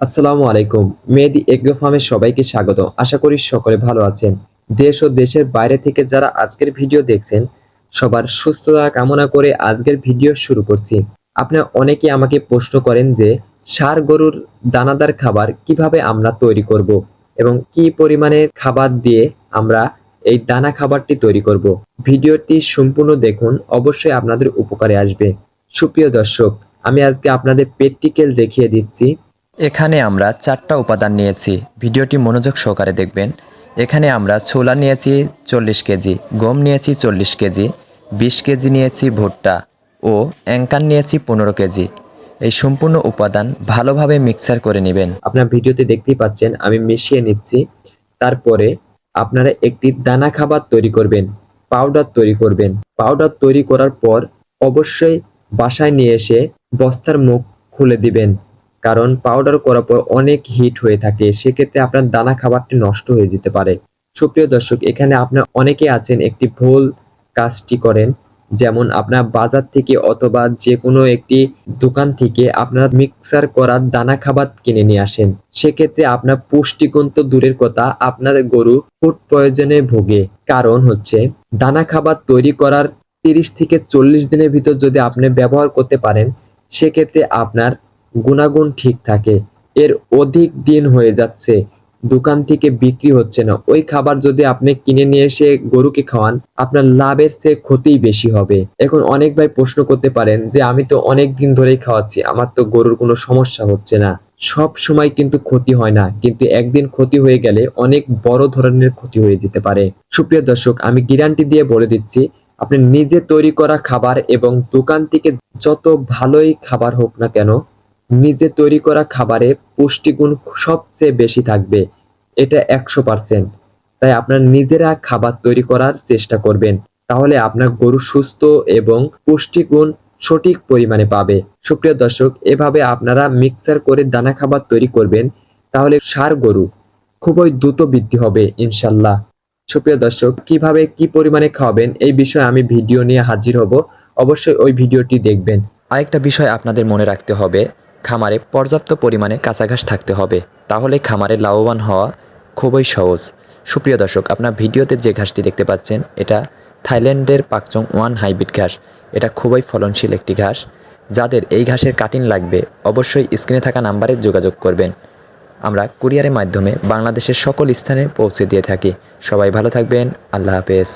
আসসালামু আলাইকুম। মেহেদী এগ্রো ফার্মে সবাইকে স্বাগত। আশা করি সকলে ভালো আছেন। দেশ ও দেশের বাইরে থেকে যারা আজকের ভিডিও দেখছেন, সবার সুস্থতা কামনা করে আজকের ভিডিও শুরু করছি। আপনারা অনেকেই আমাকে প্রশ্ন করেন যে ষাঁড় গরুর দানাদার খাবার কিভাবে আমরা তৈরি করব এবং কি পরিমাণে খাবার দিয়ে আমরা এই দানা খাবারটি তৈরি করব। ভিডিওটি সম্পূর্ণ দেখুন, অবশ্যই আপনাদের উপকারে আসবে। সুপ্রিয় দর্শক, আমি আজকে আপনাদের প্র্যাকটিক্যাল দেখিয়ে দিচ্ছি। এখানে আমরা 4টা উপাদান নিয়েছি। ভিডিওটি মনোযোগ সহকারে দেখবেন। এখানে আমরা ছোলা নিয়েছি 40 কেজি, গম নিয়েছি 40 কেজি, 20 কেজি নিয়েছি ভুট্টা ও অ্যাঙ্কার নিয়েছি 15 কেজি। এই সম্পূর্ণ উপাদান ভালোভাবে মিক্সার করে নেবেন। আপনার ভিডিওতে দেখতেই পাচ্ছেন আমি মিশিয়ে নিচ্ছি। তারপরে আপনারা একটি দানা খাবার তৈরি করবেন, পাউডার তৈরি করবেন। পাউডার তৈরি করার পর অবশ্যই বাসায় নিয়ে এসে বস্তার মুখ খুলে দিবেন, কারণ পাউডার করার পর অনেক হিট হয়ে থাকে, সেক্ষেত্রে আপনার দানা খাবারটি নষ্ট হয়ে যেতে পারে। সুপ্রিয় দর্শক, এখানে আপনার অনেকে আছেন একটি ভুল কাজটি করেন, যেমন আপনার বাজার থেকে অথবা যে কোনো একটি দোকান থেকে আপনারা মিক্সার করা দানা খাবার কিনে নিয়ে আসেন। সেক্ষেত্রে আপনার পুষ্টিগুণ তো দূরের কথা, আপনার গরু ফুড পয়জনে ভোগে। কারণ হচ্ছে দানা খাবার তৈরি করার 30 থেকে 40 দিনের ভিতর যদি আপনি ব্যবহার করতে পারেন, সেক্ষেত্রে আপনার গুণাগুণ ঠিক থাকে। এর অধিক দিন হয়ে যাচ্ছে, দোকান থেকে বিক্রি হচ্ছে না, ওই খাবার যদি আপনি কিনে নিয়ে এসে গরুকে খাওয়ান, আপনার লাভের চেয়ে ক্ষতিই বেশি হবে। এখন অনেক ভাই প্রশ্ন করতে পারেন যে আমি তো অনেক দিন ধরেই খাওয়াচ্ছি, আমার তো গরুর কোনো সমস্যা হচ্ছে না। সব সময় কিন্তু ক্ষতি হয় না, কিন্তু একদিন ক্ষতি হয়ে গেলে অনেক বড় ধরনের ক্ষতি হয়ে যেতে পারে। সুপ্রিয় দর্শক, আমি গ্যারান্টি দিয়ে বলে দিচ্ছি, আপনি নিজে তৈরি করা খাবার এবং দোকান থেকে যত ভালোই খাবার হোক না কেন, নিজে তৈরি করা খাবারে পুষ্টিগুণ সবচেয়ে বেশি থাকবে, এটা 100%। তাই আপনার নিজেরা খাবার তৈরি করার চেষ্টা করবেন, তাহলে আপনার গরু সুস্থ এবং পুষ্টিগুণ সঠিক পরিমাণে পাবে। সুপ্রিয় দর্শক, এভাবে আপনারা মিক্সার করে দানা খাবার তৈরি করবেন, তাহলে ষাঁড় গরু খুবই দ্রুত বৃদ্ধি হবে ইনশাল্লাহ। সুপ্রিয় দর্শক, কিভাবে কি পরিমাণে খাওয়াবেন এই বিষয়ে আমি ভিডিও নিয়ে হাজির হব, অবশ্যই ওই ভিডিওটি দেখবেন। আরেকটা বিষয় আপনাদের মনে রাখতে হবে, খামারে পর্যাপ্ত পরিমাণে কাঁচা ঘাস থাকতে হবে, তাহলে খামারে লাভবান হওয়া খুবই সহজ। সুপ্রিয় দর্শক, আপনার ভিডিওতে যে ঘাসটি দেখতে পাচ্ছেন, এটা থাইল্যান্ডের পাকচং 1 হাইব্রিড ঘাস। এটা খুবই ফলনশীল একটি ঘাস। যাদের এই ঘাসের কাটিং লাগবে, অবশ্যই স্ক্রিনে থাকা নাম্বারে যোগাযোগ করবেন। আমরা কুরিয়ারের মাধ্যমে বাংলাদেশের সকল স্থানে পৌঁছে দিয়ে থাকি। সবাই ভালো থাকবেন। আল্লাহ হাফেজ।